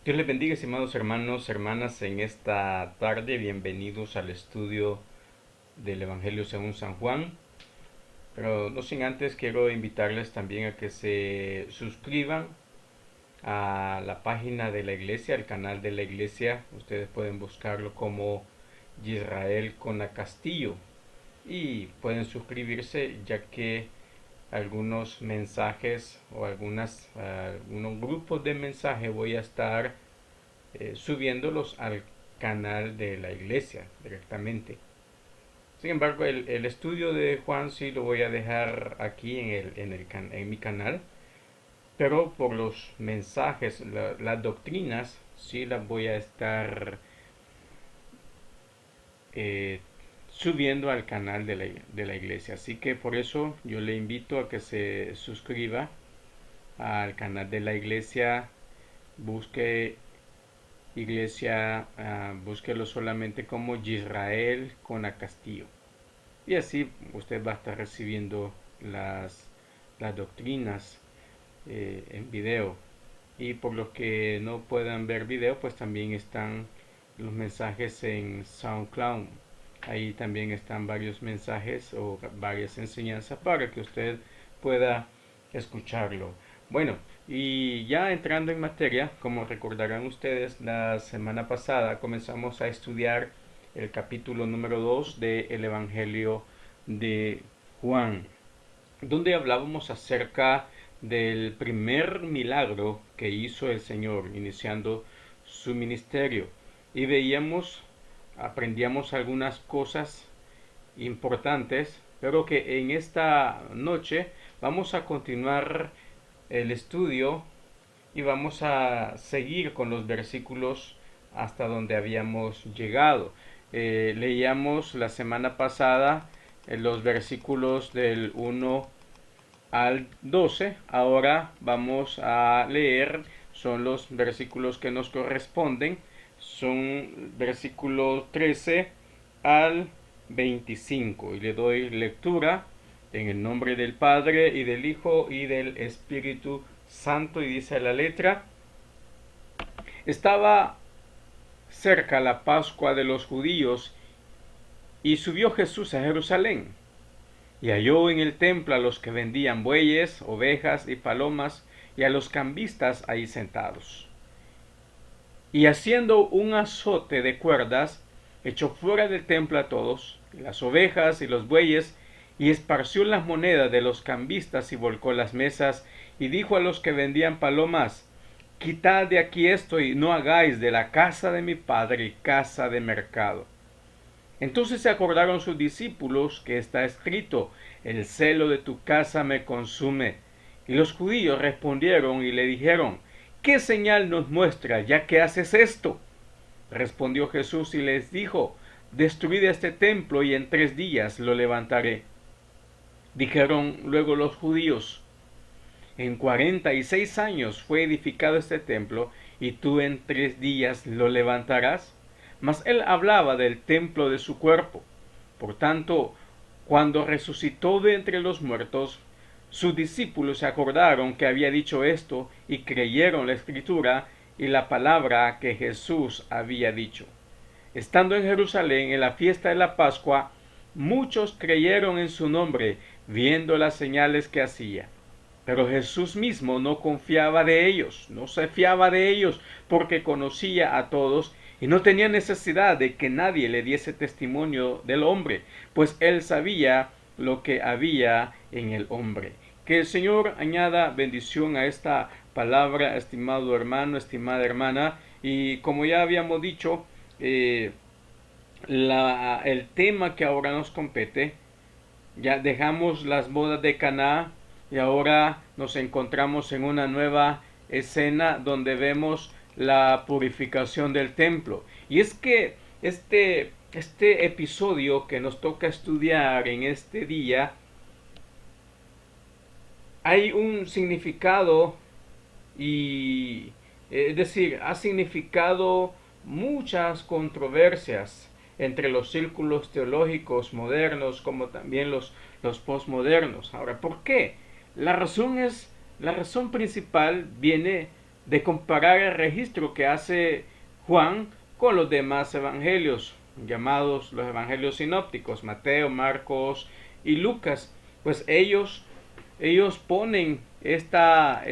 Dios les bendiga, estimados hermanos, hermanas, en esta tarde. Bienvenidos al estudio del Evangelio según San Juan. Pero no sin antes quiero invitarles también a que se suscriban a la página de la iglesia, al canal de la iglesia. Ustedes pueden buscarlo como Israel Cona Castillo y pueden suscribirse, ya que algunos mensajes o algunos grupos de mensaje voy a estar subiéndolos al canal de la iglesia directamente. Sin embargo, el estudio de Juan sí lo voy a dejar aquí en mi canal, pero por los mensajes, las doctrinas, sí las voy a estar eh, subiendo al canal de la iglesia. Así que por eso yo le invito a que se suscriba al canal de la iglesia, busque iglesia, búsquelo solamente como Israel con a Castillo. Y así usted va a estar recibiendo las doctrinas en video. Y por los que no puedan ver video, pues también están los mensajes en SoundCloud. Ahí también están varios mensajes o varias enseñanzas para que usted pueda escucharlo. Bueno, y ya entrando en materia, como recordarán ustedes, la semana pasada comenzamos a estudiar el capítulo número 2 del Evangelio de Juan, donde hablábamos acerca del primer milagro que hizo el Señor iniciando su ministerio. Y aprendíamos algunas cosas importantes, pero que en esta noche vamos a continuar el estudio y vamos a seguir con los versículos hasta donde habíamos llegado. Leíamos la semana pasada los versículos del 1 al 12. Ahora vamos a leer, son los versículos que nos corresponden, son versículos 13 al 25. Y le doy lectura en el nombre del Padre y del Hijo y del Espíritu Santo. Y dice la letra: estaba cerca la Pascua de los judíos, y subió Jesús a Jerusalén, y halló en el templo a los que vendían bueyes, ovejas y palomas, y a los cambistas ahí sentados. Y haciendo un azote de cuerdas, echó fuera del templo a todos, y las ovejas y los bueyes, y esparció las monedas de los cambistas y volcó las mesas, y dijo a los que vendían palomas: quitad de aquí esto y no hagáis de la casa de mi padre casa de mercado. Entonces se acordaron sus discípulos que está escrito: el celo de tu casa me consume. Y los judíos respondieron y le dijeron: ¿qué señal nos muestra ya que haces esto? Respondió Jesús y les dijo: destruid este templo y en 3 días lo levantaré. Dijeron luego los judíos: en 46 años fue edificado este templo, y tú en 3 días lo levantarás. Mas él hablaba del templo de su cuerpo. Por tanto, cuando resucitó de entre los muertos, sus discípulos se acordaron que había dicho esto, y creyeron la escritura y la palabra que Jesús había dicho. Estando en Jerusalén en la fiesta de la Pascua, muchos creyeron en su nombre, viendo las señales que hacía. Pero Jesús mismo no confiaba de ellos, no se fiaba de ellos, porque conocía a todos y no tenía necesidad de que nadie le diese testimonio del hombre, pues él sabía lo que había en el hombre. Que el Señor añada bendición a esta palabra, estimado hermano, estimada hermana. Y como ya habíamos dicho, el tema que ahora nos compete, ya dejamos las bodas de Caná y ahora nos encontramos en una nueva escena donde vemos la purificación del templo. Y es que este episodio que nos toca estudiar en este día, hay un significado y es decir, ha significado muchas controversias entre los círculos teológicos modernos como también los postmodernos. Ahora, ¿por qué? La razón principal viene de comparar el registro que hace Juan con los demás evangelios, llamados los evangelios sinópticos, Mateo, Marcos y Lucas. Pues ellos ponen esta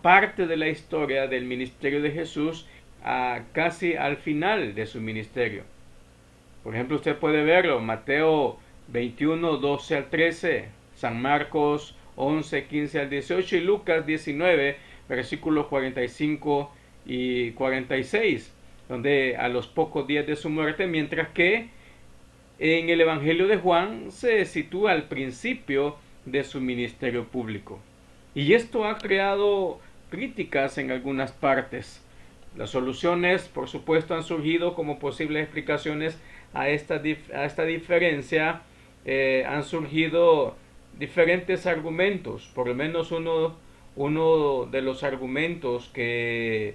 parte de la historia del ministerio de Jesús casi al final de su ministerio. Por ejemplo, usted puede verlo, Mateo 21, 12 al 13, San Marcos 11, 15 al 18 y Lucas 19, versículos 45 y 46, donde a los pocos días de su muerte, mientras que en el Evangelio de Juan se sitúa al principio de su ministerio público. Y esto ha creado críticas en algunas partes. Las soluciones, por supuesto, han surgido como posibles explicaciones a esta diferencia. Han surgido diferentes argumentos. Por lo menos uno de los argumentos que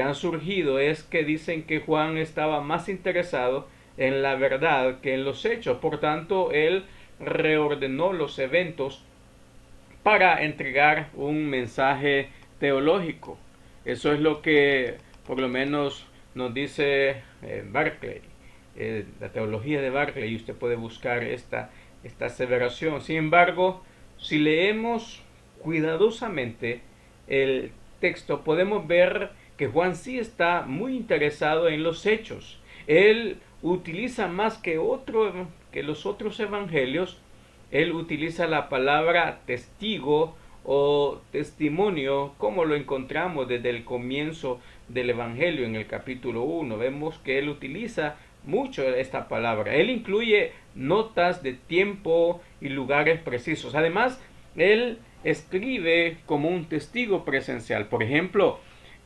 han surgido es que dicen que Juan estaba más interesado en la verdad que en los hechos. Por tanto, él reordenó los eventos para entregar un mensaje teológico. Eso es lo que por lo menos nos dice Barclay, la teología de Barclay, y usted puede buscar esta aseveración. Sin embargo, si leemos cuidadosamente el texto, podemos ver que Juan sí está muy interesado en los hechos. Él utiliza más que los otros evangelios, él utiliza la palabra testigo o testimonio, como lo encontramos desde el comienzo del Evangelio en el capítulo 1. Vemos que él utiliza mucho esta palabra. Él incluye notas de tiempo y lugares precisos. Además, él escribe como un testigo presencial. Por ejemplo,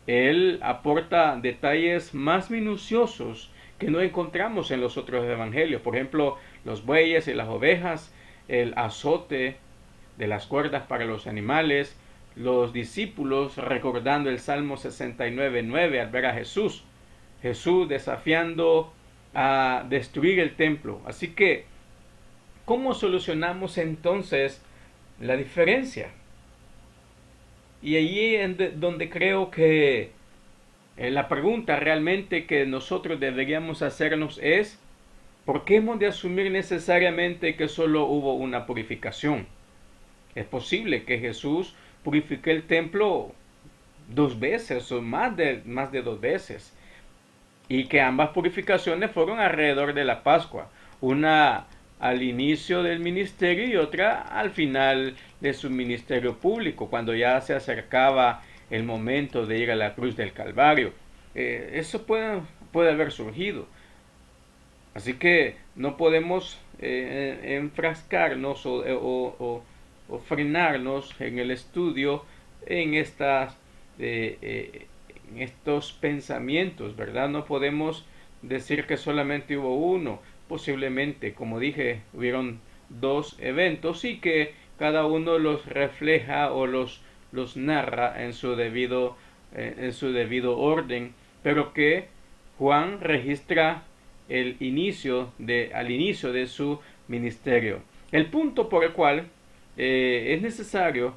él aporta detalles más minuciosos que no encontramos en los otros evangelios. Por ejemplo, los bueyes y las ovejas, el azote de las cuerdas para los animales, los discípulos recordando el Salmo 69:9 al ver a Jesús desafiando a destruir el templo. Así que, ¿cómo solucionamos entonces la diferencia? Y allí es donde creo que la pregunta realmente que nosotros deberíamos hacernos es: ¿por qué hemos de asumir necesariamente que solo hubo una purificación? Es posible que Jesús purifique el templo 2 veces o más de 2 veces, y que ambas purificaciones fueron alrededor de la Pascua, una al inicio del ministerio y otra al final de su ministerio público, cuando ya se acercaba el momento de ir a la cruz del Calvario. Eso puede haber surgido. Así que no podemos enfrascarnos o frenarnos en el estudio en estos pensamientos, ¿verdad? No podemos decir que solamente hubo uno. Posiblemente, como dije, hubieron 2 eventos y que cada uno los refleja o los narra en su debido orden, pero que Juan registra al inicio de su ministerio. El punto por el cual es necesario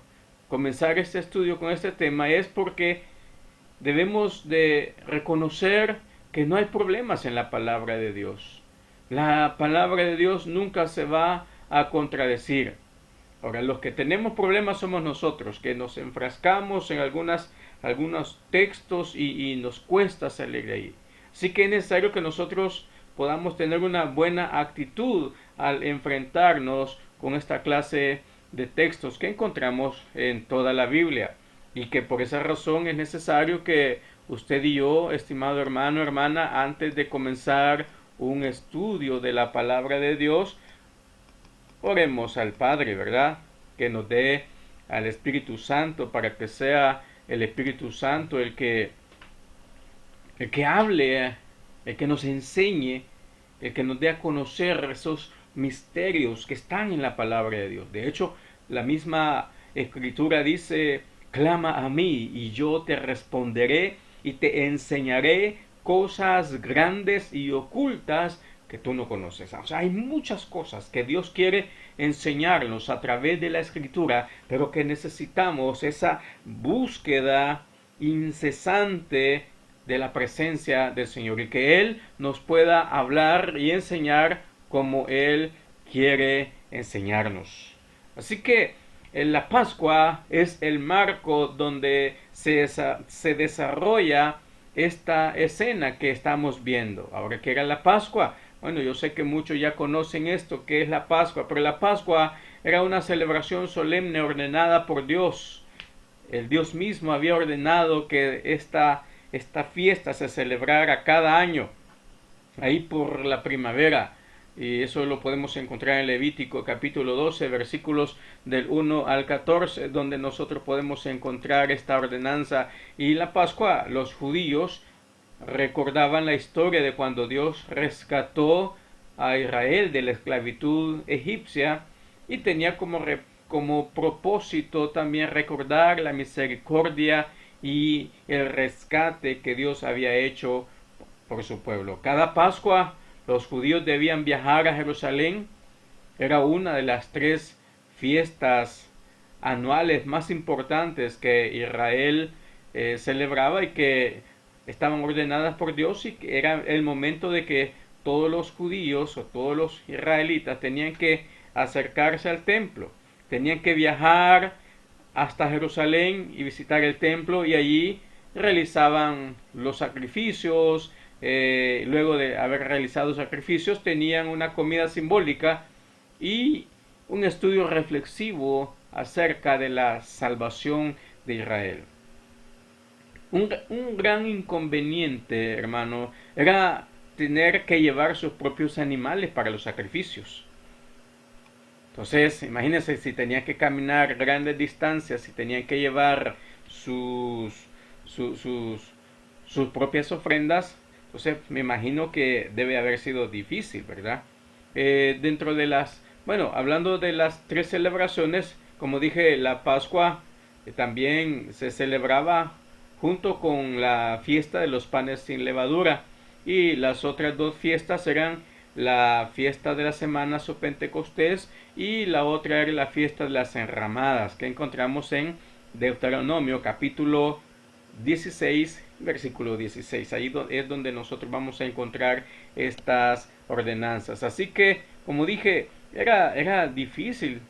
comenzar este estudio con este tema es porque debemos de reconocer que no hay problemas en la palabra de Dios. La palabra de Dios nunca se va a contradecir. Ahora, los que tenemos problemas somos nosotros, que nos enfrascamos en algunos textos y nos cuesta salir de ahí. Así que es necesario que nosotros podamos tener una buena actitud al enfrentarnos con esta clase de textos que encontramos en toda la Biblia, y que por esa razón es necesario que usted y yo, estimado hermano, hermana, antes de comenzar un estudio de la palabra de Dios, oremos al Padre, ¿verdad? Que nos dé al Espíritu Santo para que sea el Espíritu Santo el que hable, el que nos enseñe, el que nos dé a conocer esos misterios que están en la palabra de Dios. De hecho, la misma Escritura dice: clama a mí y yo te responderé y te enseñaré cosas grandes y ocultas que tú no conoces. O sea, hay muchas cosas que Dios quiere enseñarnos a través de la Escritura, pero que necesitamos esa búsqueda incesante de la presencia del Señor y que Él nos pueda hablar y enseñar como Él quiere enseñarnos. Así que la Pascua es el marco donde se desarrolla esta escena que estamos viendo. Ahora, ¿qué era la Pascua? Bueno, yo sé que muchos ya conocen esto, que es la Pascua, pero la Pascua era una celebración solemne ordenada por Dios. El Dios mismo había ordenado que esta fiesta se celebrara cada año, ahí por la primavera. Y eso lo podemos encontrar en Levítico capítulo 12, versículos del 1 al 14, donde nosotros podemos encontrar esta ordenanza. Y la Pascua, los judíos recordaban la historia de cuando Dios rescató a Israel de la esclavitud egipcia y tenía como propósito también recordar la misericordia y el rescate que Dios había hecho por su pueblo. Cada Pascua los judíos debían viajar a Jerusalén. Era una de las 3 fiestas anuales más importantes que Israel celebraba y que estaban ordenadas por Dios, y que era el momento de que todos los judíos o todos los israelitas tenían que acercarse al templo, tenían que viajar hasta Jerusalén y visitar el templo, y allí realizaban los sacrificios. Luego de haber realizado sacrificios tenían una comida simbólica y un estudio reflexivo acerca de la salvación de Israel. Un gran inconveniente, hermano, era tener que llevar sus propios animales para los sacrificios. Entonces, imagínense si tenían que caminar grandes distancias, si tenían que llevar sus, su- sus propias ofrendas. Entonces, me imagino que debe haber sido difícil, ¿verdad? Dentro de bueno, hablando de las 3 celebraciones, como dije, la Pascua también se celebraba junto con la fiesta de los panes sin levadura, y las otras 2 fiestas eran la fiesta de las semanas o Pentecostés, y la otra era la fiesta de las enramadas, que encontramos en Deuteronomio capítulo 16, versículo 16. Ahí es donde nosotros vamos a encontrar estas ordenanzas. Así que, como dije, era difícil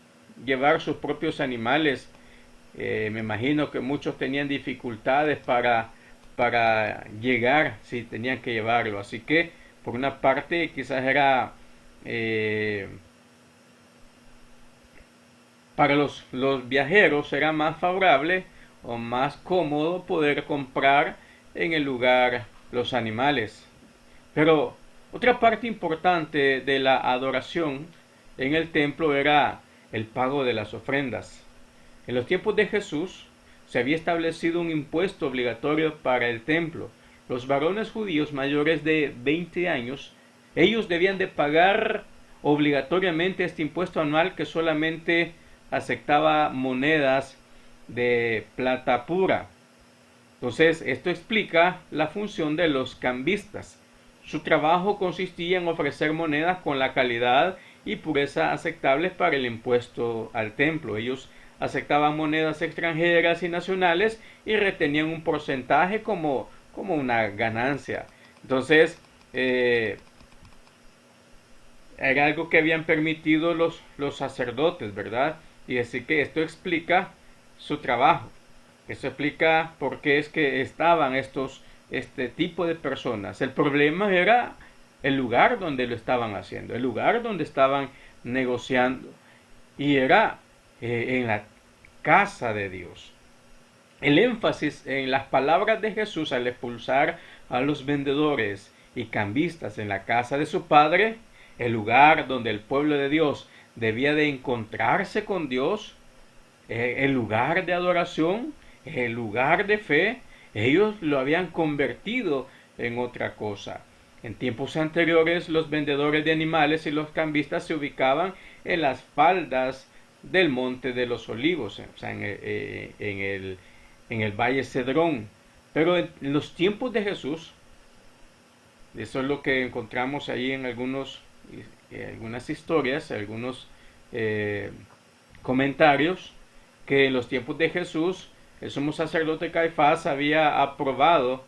llevar sus propios animales. Me imagino que muchos tenían dificultades para llegar si tenían que llevarlo. Así que, por una parte, quizás era para los viajeros era más favorable o más cómodo poder comprar en el lugar los animales. Pero otra parte importante de la adoración en el templo era el pago de las ofrendas. En los tiempos de Jesús se había establecido un impuesto obligatorio para el templo. Los varones judíos mayores de 20 años, ellos debían de pagar obligatoriamente este impuesto anual, que solamente aceptaba monedas de plata pura. Entonces, esto explica la función de los cambistas. Su trabajo consistía en ofrecer monedas con la calidad y pureza aceptables para el impuesto al templo. Ellos aceptaban monedas extranjeras y nacionales y retenían un porcentaje como una ganancia. Entonces, era algo que habían permitido los sacerdotes, ¿verdad? Y así que esto explica su trabajo. Eso explica por qué es que estaban este tipo de personas. El problema era el lugar donde lo estaban haciendo, el lugar donde estaban negociando. Y era en la casa de Dios. El énfasis en las palabras de Jesús al expulsar a los vendedores y cambistas en la casa de su padre, el lugar donde el pueblo de Dios debía de encontrarse con Dios, el lugar de adoración, el lugar de fe, ellos lo habían convertido en otra cosa. En tiempos anteriores, los vendedores de animales y los cambistas se ubicaban en las faldas del Monte de los Olivos, o sea, en el Valle Cedrón. Pero en los tiempos de Jesús, Eso es lo que encontramos ahí en algunas historias, algunos eh, comentarios, que en los tiempos de Jesús el sumo sacerdote Caifás había aprobado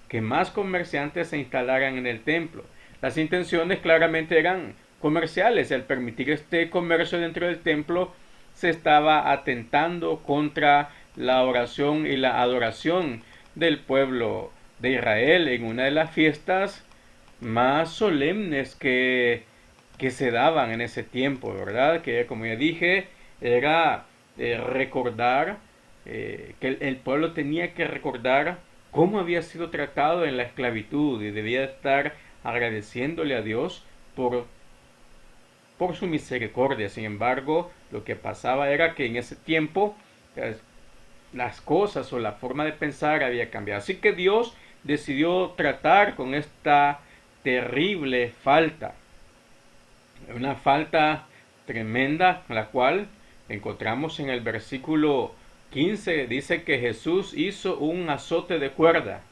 que más comerciantes se instalaran en el templo. Las intenciones claramente eran comerciales. Al permitir este comercio dentro del templo se estaba atentando contra la oración y la adoración del pueblo de Israel en una de las fiestas más solemnes que se daban en ese tiempo, ¿verdad? Que como ya dije, era recordar que el pueblo tenía que recordar cómo había sido tratado en la esclavitud y debía estar agradeciéndole a Dios por su misericordia. Sin embargo, lo que pasaba era que en ese tiempo las cosas o la forma de pensar había cambiado. Así que Dios decidió tratar con esta terrible falta. Una falta tremenda, la cual encontramos en el versículo 15. Dice que Jesús hizo un azote de cuerda.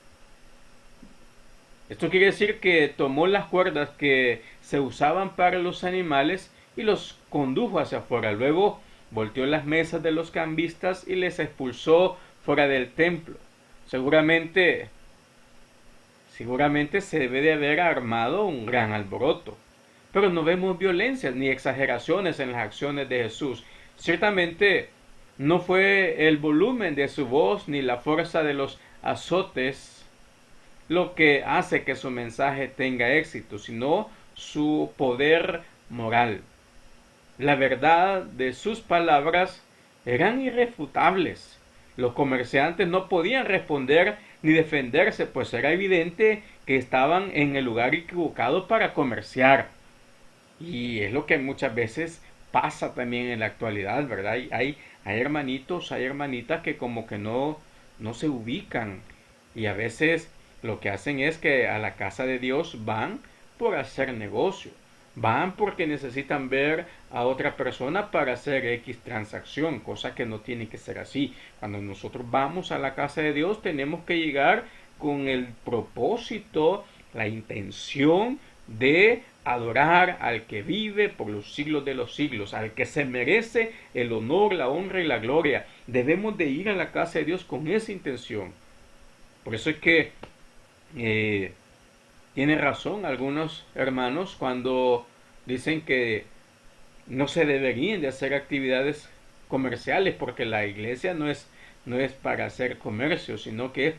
Esto quiere decir que tomó las cuerdas que se usaban para los animales y los condujo hacia afuera. Luego volteó las mesas de los cambistas y les expulsó fuera del templo. Seguramente se debe de haber armado un gran alboroto. Pero no vemos violencias ni exageraciones en las acciones de Jesús. Ciertamente no fue el volumen de su voz ni la fuerza de los azotes lo que hace que su mensaje tenga éxito, sino su poder moral. La verdad de sus palabras eran irrefutables. Los comerciantes no podían responder ni defenderse, pues era evidente que estaban en el lugar equivocado para comerciar. Y es lo que muchas veces pasa también en la actualidad, ¿verdad? Hay hermanitos, hay hermanitas que como que no se ubican. Y a veces lo que hacen es que a la casa de Dios van por hacer negocio. Van porque necesitan ver a otra persona para hacer X transacción, cosa que no tiene que ser así. Cuando nosotros vamos a la casa de Dios tenemos que llegar con el propósito, la intención de adorar al que vive por los siglos de los siglos, al que se merece el honor, la honra y la gloria. Debemos de ir a la casa de Dios con esa intención. Por eso es que tiene razón algunos hermanos cuando dicen que no se deberían de hacer actividades comerciales porque la iglesia no es para hacer comercio, sino que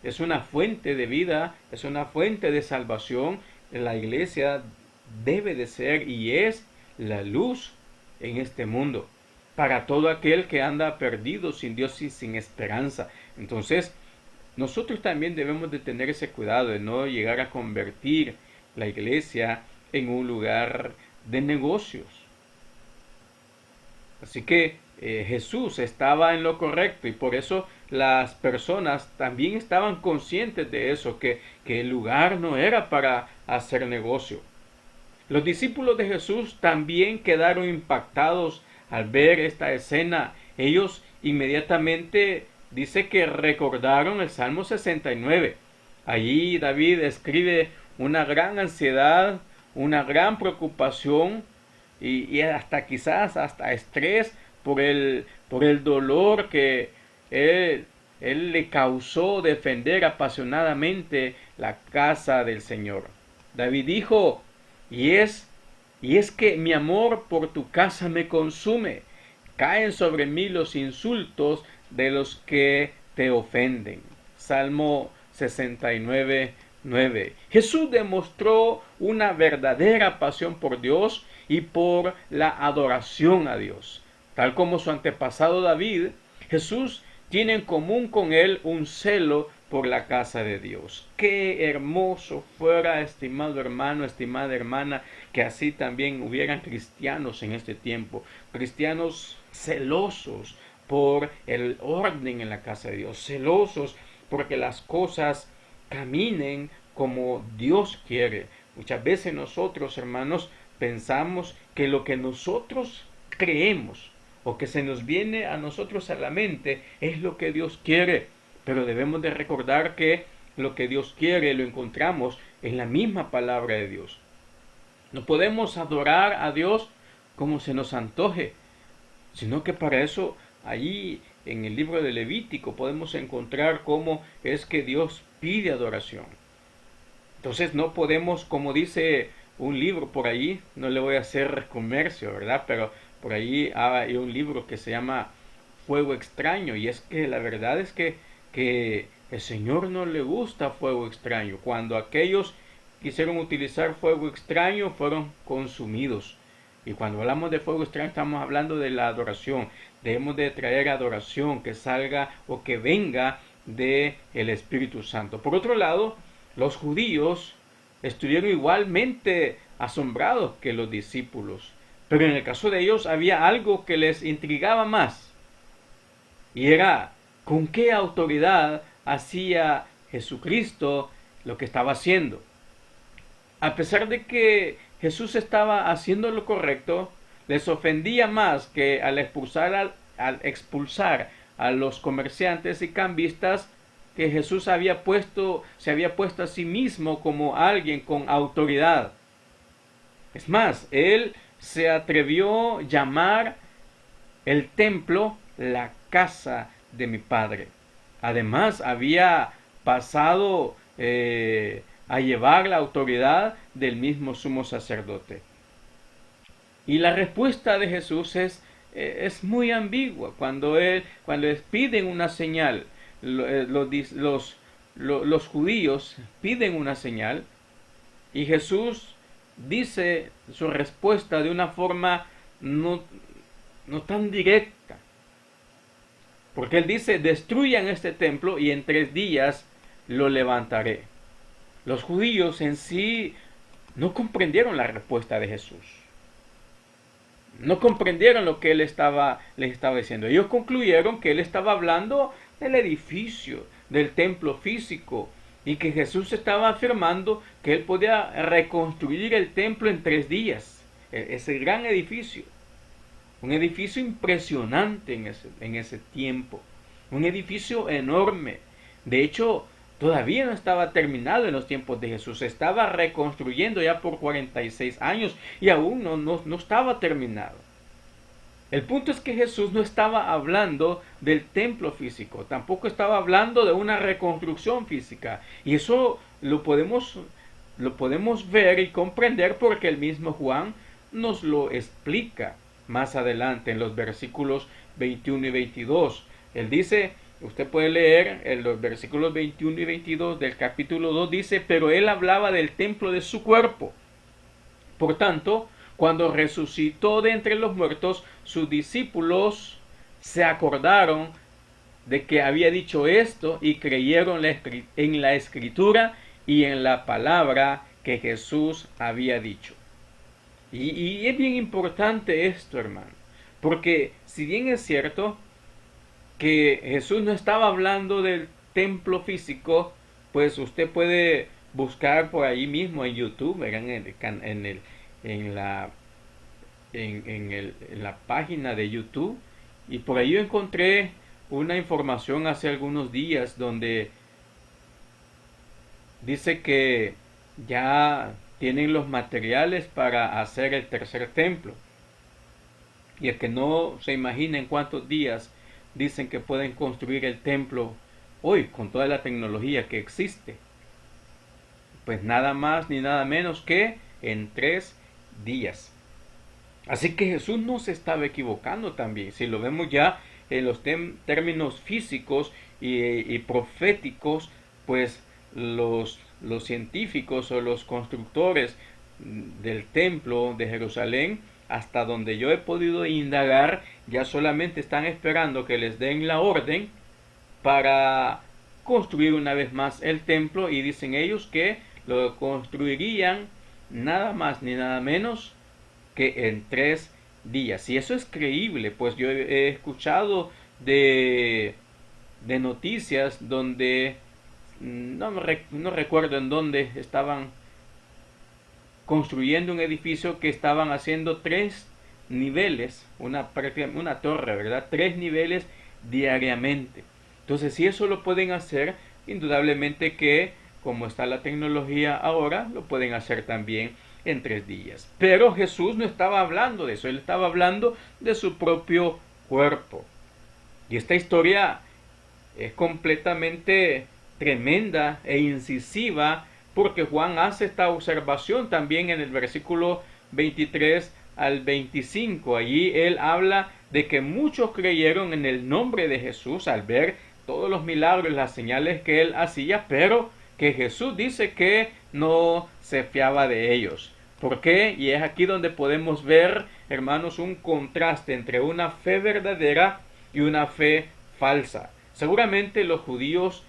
es una fuente de vida, es una fuente de salvación. La iglesia debe de ser y es la luz en este mundo para todo aquel que anda perdido, sin Dios y sin esperanza. Entonces, nosotros también debemos de tener ese cuidado de no llegar a convertir la iglesia en un lugar de negocios. Así que Jesús estaba en lo correcto y por eso las personas también estaban conscientes de eso, que el lugar no era para hacer negocio. Los discípulos de Jesús también quedaron impactados al ver esta escena. Ellos inmediatamente dice que recordaron el Salmo 69. Allí David escribe una gran ansiedad, una gran preocupación y hasta quizás hasta estrés por el dolor que él le causó defender apasionadamente la casa del Señor. David dijo, y es que mi amor por tu casa me consume. Caen sobre mí los insultos de los que te ofenden. Salmo 69, 9. Jesús demostró una verdadera pasión por Dios y por la adoración a Dios. Tal como su antepasado David, Jesús tiene en común con él un celo por la casa de Dios. Qué hermoso fuera, estimado hermano, estimada hermana, que así también hubieran cristianos en este tiempo, cristianos celosos por el orden en la casa de Dios, celosos porque las cosas caminen como Dios quiere. Muchas veces nosotros, hermanos, pensamos que lo que nosotros creemos o que se nos viene a nosotros a la mente es lo que Dios quiere, pero debemos de recordar que lo que Dios quiere lo encontramos en la misma palabra de Dios. No podemos adorar a Dios como se nos antoje, sino que para eso allí en el libro de Levítico podemos encontrar cómo es que Dios pide adoración. Entonces no podemos, como dice un libro por ahí, no le voy a hacer comercio, ¿verdad? Pero por ahí hay un libro que se llama Fuego Extraño, y es que la verdad es que el Señor no le gusta fuego extraño. Cuando aquellos quisieron utilizar fuego extraño fueron consumidos. Y cuando hablamos de fuego extraño estamos hablando de la adoración. Debemos de traer adoración que salga o que venga de el Espíritu Santo. Por otro lado, los judíos estuvieron igualmente asombrados que los discípulos, pero en el caso de ellos había algo que les intrigaba más, y era con qué autoridad hacía Jesucristo lo que estaba haciendo. A pesar de que Jesús estaba haciendo lo correcto, les ofendía más que al expulsar a los comerciantes y cambistas, que Jesús se había puesto a sí mismo como alguien con autoridad. Es más, él se atrevió a llamar el templo la casa de mi Padre. Además, había pasado a llevar la autoridad del mismo sumo sacerdote. Y la respuesta de Jesús es muy ambigua. Cuando les piden una señal, los judíos piden una señal, y Jesús dice su respuesta de una forma no tan directa. Porque él dice, destruyan este templo y en 3 días lo levantaré. Los judíos en sí no comprendieron la respuesta de Jesús. No comprendieron lo que él les estaba diciendo. Ellos concluyeron que él estaba hablando del edificio, del templo físico, y que Jesús estaba afirmando que él podía reconstruir el templo en 3 días. Ese gran edificio. Un edificio impresionante en ese tiempo. Un edificio enorme. De hecho, todavía no estaba terminado en los tiempos de Jesús. Se estaba reconstruyendo ya por 46 años y aún no estaba terminado. El punto es que Jesús no estaba hablando del templo físico. Tampoco estaba hablando de una reconstrucción física. Y eso lo podemos ver y comprender porque el mismo Juan nos lo explica más adelante en los versículos 21 y 22. Él dice, usted puede leer en los versículos 21 y 22 del capítulo 2, dice, pero él hablaba del templo de su cuerpo. Por tanto, cuando resucitó de entre los muertos, sus discípulos se acordaron de que había dicho esto y creyeron en la escritura y en la palabra que Jesús había dicho. Y es bien importante esto, hermano, porque si bien es cierto que Jesús no estaba hablando del templo físico, pues usted puede buscar por ahí mismo en YouTube, en la página de YouTube, y por ahí yo encontré una información hace algunos días donde dice que ya tienen los materiales para hacer el tercer templo. Y el que no se imagina en cuántos días dicen que pueden construir el templo hoy con toda la tecnología que existe. Pues nada más ni nada menos que en 3 días. Así que Jesús no se estaba equivocando también. Si lo vemos ya en los términos físicos y proféticos, pues los científicos o los constructores del templo de Jerusalén, hasta donde yo he podido indagar, ya solamente están esperando que les den la orden para construir una vez más el templo, y dicen ellos que lo construirían nada más ni nada menos que en 3 días. Y eso es creíble, pues yo he escuchado de noticias donde no recuerdo en dónde estaban construyendo un edificio que estaban haciendo 3 niveles, una torre, ¿verdad? 3 niveles diariamente. Entonces, si eso lo pueden hacer, indudablemente que como está la tecnología ahora, lo pueden hacer también en 3 días. Pero Jesús no estaba hablando de eso, él estaba hablando de su propio cuerpo. Y esta historia es completamente tremenda e incisiva porque Juan hace esta observación también en el versículo 23 al 25. Allí él habla de que muchos creyeron en el nombre de Jesús al ver todos los milagros y las señales que él hacía, pero que Jesús dice que no se fiaba de ellos. ¿Por qué? Y es aquí donde podemos ver, hermanos, un contraste entre una fe verdadera y una fe falsa. Seguramente los judíos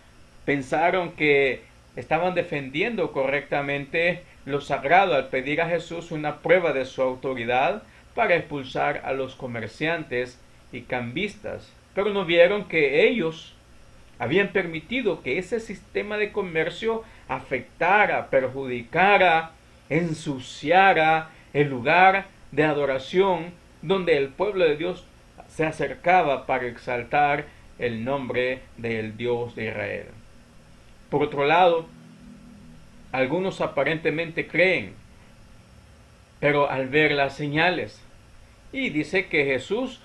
pensaron que estaban defendiendo correctamente lo sagrado al pedir a Jesús una prueba de su autoridad para expulsar a los comerciantes y cambistas, pero no vieron que ellos habían permitido que ese sistema de comercio afectara, perjudicara, ensuciara el lugar de adoración donde el pueblo de Dios se acercaba para exaltar el nombre del Dios de Israel. Por otro lado, algunos aparentemente creen, pero al ver las señales, y dice que Jesús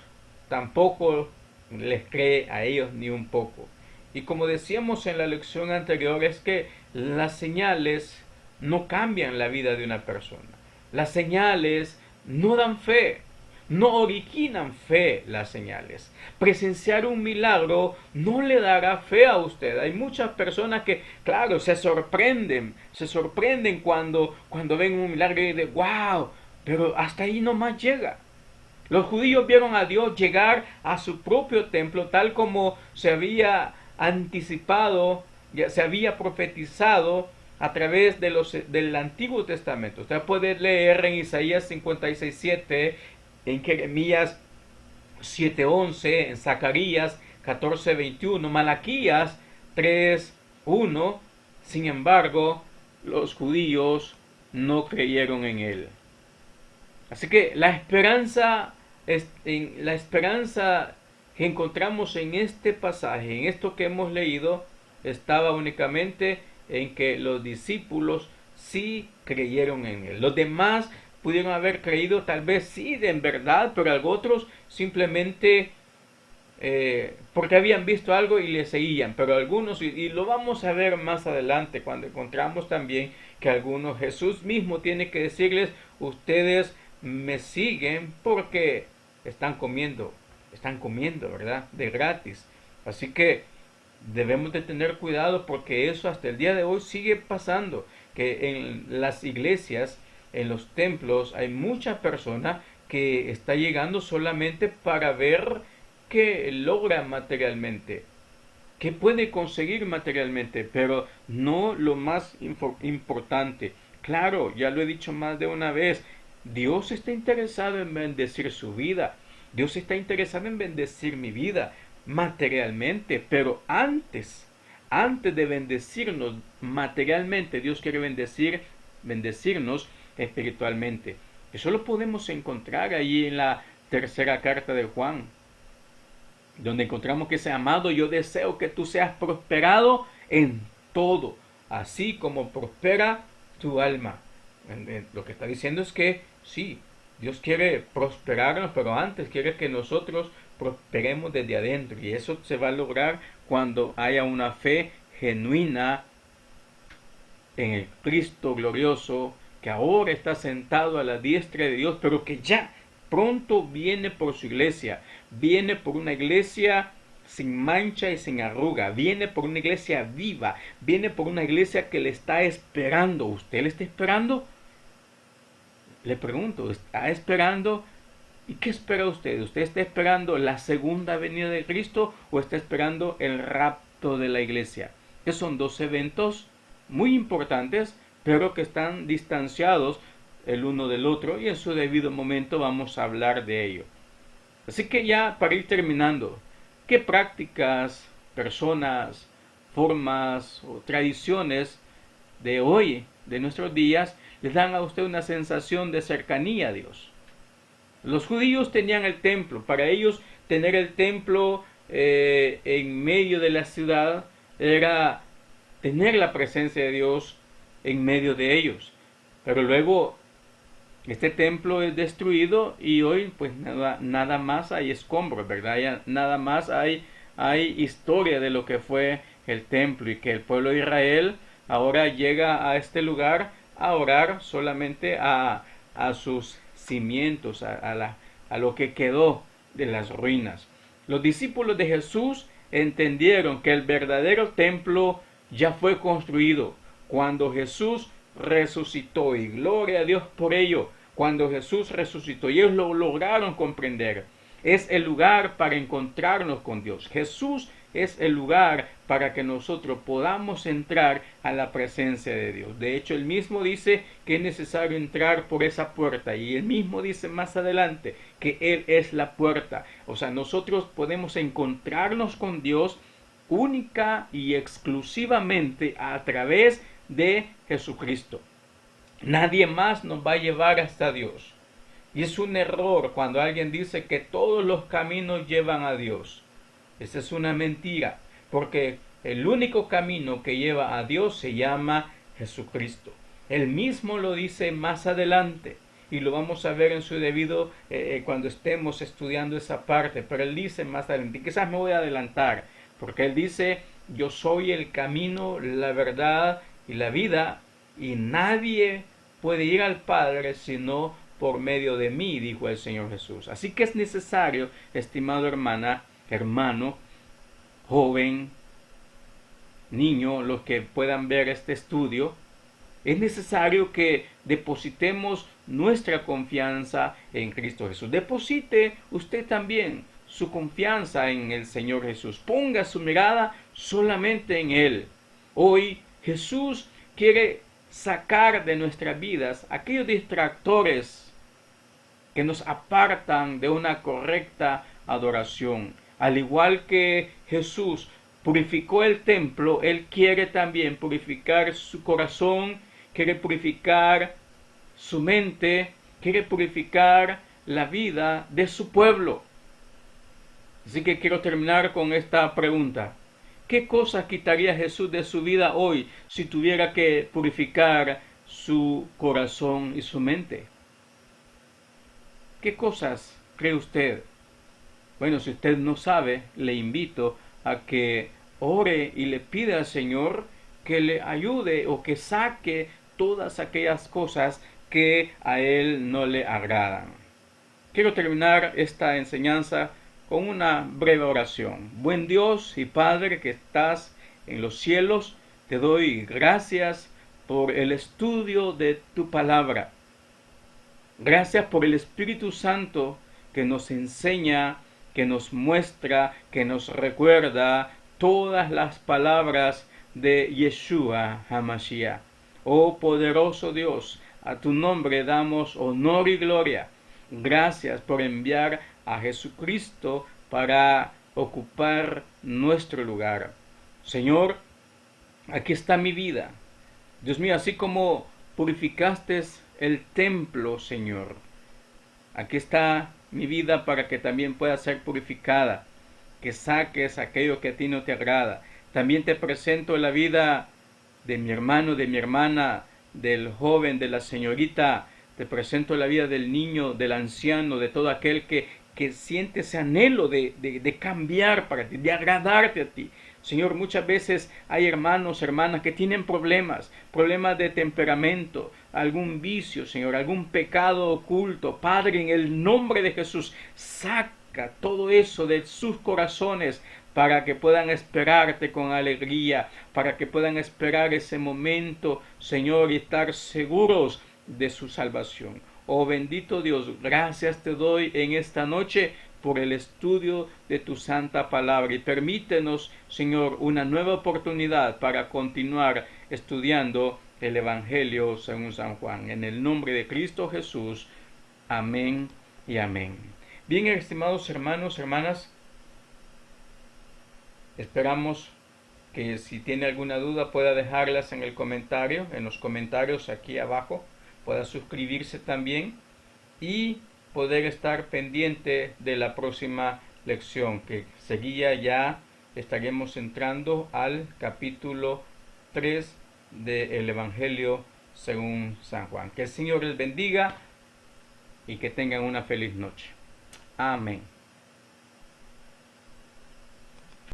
tampoco les cree a ellos ni un poco. Y como decíamos en la lección anterior, es que las señales no cambian la vida de una persona. Las señales no dan fe, no originan fe las señales. Presenciar un milagro no le dará fe a usted. Hay muchas personas que, claro, se sorprenden cuando ven un milagro y dicen, wow, pero hasta ahí nomás llega. Los judíos vieron a Dios llegar a su propio templo tal como se había anticipado, ya se había profetizado a través del Antiguo Testamento. Usted puede leer en Isaías 56:7, en Jeremías 7:11, en Zacarías 14:21, Malaquías 3:1. Sin embargo, los judíos no creyeron en él. Así que la esperanza que encontramos en este pasaje, en esto que hemos leído, estaba únicamente en que los discípulos sí creyeron en él. Los demás pudieron haber creído tal vez sí en verdad, pero otros simplemente porque habían visto algo y le seguían. Pero algunos, y lo vamos a ver más adelante cuando encontramos también que algunos, Jesús mismo tiene que decirles, ustedes me siguen porque están comiendo, ¿verdad? De gratis. Así que debemos de tener cuidado porque eso hasta el día de hoy sigue pasando, que en las iglesias, en los templos, hay mucha persona que está llegando solamente para ver qué logra materialmente, qué puede conseguir materialmente, pero no lo más importante. Claro, ya lo he dicho más de una vez, Dios está interesado en bendecir su vida. Dios está interesado en bendecir mi vida materialmente, pero antes de bendecirnos materialmente, Dios quiere bendecirnos espiritualmente. Eso lo podemos encontrar ahí en la tercera carta de Juan, donde encontramos que ese amado, yo deseo que tú seas prosperado en todo, así como prospera tu alma. Lo que está diciendo es que sí, Dios quiere prosperarnos, pero antes quiere que nosotros prosperemos desde adentro, y eso se va a lograr cuando haya una fe genuina en el Cristo glorioso, que ahora está sentado a la diestra de Dios, pero que ya pronto viene por su iglesia, viene por una iglesia sin mancha y sin arruga, viene por una iglesia viva, viene por una iglesia que le está esperando. ¿Usted le está esperando? Le pregunto, ¿está esperando? ¿Y qué espera usted? ¿Usted está esperando la segunda venida de Cristo o está esperando el rapto de la iglesia? Que son dos eventos muy importantes, pero que están distanciados el uno del otro, y en su debido momento vamos a hablar de ello. Así que ya para ir terminando, ¿qué prácticas, personas, formas o tradiciones de hoy, de nuestros días, les dan a usted una sensación de cercanía a Dios? Los judíos tenían el templo. Para ellos tener el templo en medio de la ciudad era tener la presencia de Dios en medio de ellos. Pero luego este templo es destruido y hoy pues nada más hay escombros, ¿verdad? Ya nada más hay historia de lo que fue el templo, y que el pueblo de Israel ahora llega a este lugar a orar solamente a sus cimientos, a lo que quedó de las ruinas. Los discípulos de Jesús entendieron que el verdadero templo ya fue construido cuando Jesús resucitó, y gloria a Dios por ello. Cuando Jesús resucitó y ellos lo lograron comprender, es el lugar para encontrarnos con Dios. Jesús es el lugar para que nosotros podamos entrar a la presencia de Dios. De hecho, él mismo dice que es necesario entrar por esa puerta, y él mismo dice más adelante que él es la puerta. O sea, nosotros podemos encontrarnos con Dios única y exclusivamente a través de Jesucristo. Nadie más nos va a llevar hasta Dios. Y es un error cuando alguien dice que todos los caminos llevan a Dios. Esa es una mentira, porque el único camino que lleva a Dios se llama Jesucristo. Él mismo lo dice más adelante, y lo vamos a ver en su debido cuando estemos estudiando esa parte, pero él dice más adelante, quizás me voy a adelantar, porque él dice: yo soy el camino, la verdad y la vida, y nadie puede ir al Padre sino por medio de mí, dijo el Señor Jesús. Así que es necesario, estimado hermano, joven, niño, los que puedan ver este estudio, es necesario que depositemos nuestra confianza en Cristo Jesús. Deposite usted también su confianza en el Señor Jesús. Ponga su mirada solamente en Él. Hoy Jesús quiere sacar de nuestras vidas aquellos distractores que nos apartan de una correcta adoración. Al igual que Jesús purificó el templo, Él quiere también purificar su corazón, quiere purificar su mente, quiere purificar la vida de su pueblo. Así que quiero terminar con esta pregunta: ¿qué cosas quitaría Jesús de su vida hoy si tuviera que purificar su corazón y su mente? ¿Qué cosas cree usted? Bueno, si usted no sabe, le invito a que ore y le pida al Señor que le ayude o que saque todas aquellas cosas que a Él no le agradan. Quiero terminar esta enseñanza con una breve oración. Buen Dios y Padre que estás en los cielos, te doy gracias por el estudio de tu palabra. Gracias por el Espíritu Santo que nos enseña, que nos muestra, que nos recuerda todas las palabras de Yeshua HaMashiach. Oh poderoso Dios, a tu nombre damos honor y gloria. Gracias por enviar a Jesucristo para ocupar nuestro lugar. Señor, aquí está mi vida. Dios mío, así como purificaste el templo, Señor, aquí está mi vida para que también pueda ser purificada, que saques aquello que a ti no te agrada. También te presento la vida de mi hermano, de mi hermana, del joven, de la señorita. Te presento la vida del niño, del anciano, de todo aquel que siente ese anhelo de cambiar para ti, de agradarte a ti. Señor, muchas veces hay hermanos, hermanas que tienen problemas de temperamento, algún vicio, Señor, algún pecado oculto. Padre, en el nombre de Jesús, saca todo eso de sus corazones para que puedan esperarte con alegría, para que puedan esperar ese momento, Señor, y estar seguros de su salvación. Oh bendito Dios, gracias te doy en esta noche por el estudio de tu santa palabra, y permítenos, Señor, una nueva oportunidad para continuar estudiando el Evangelio según San Juan. En el nombre de Cristo Jesús. Amén y amén. Bien, estimados hermanos, hermanas, esperamos que si tiene alguna duda pueda dejarlas en el comentario, en los comentarios aquí abajo. Pueda suscribirse también y poder estar pendiente de la próxima lección, que seguía ya estaremos entrando al capítulo 3 del Evangelio según San Juan. Que el Señor les bendiga y que tengan una feliz noche. Amén.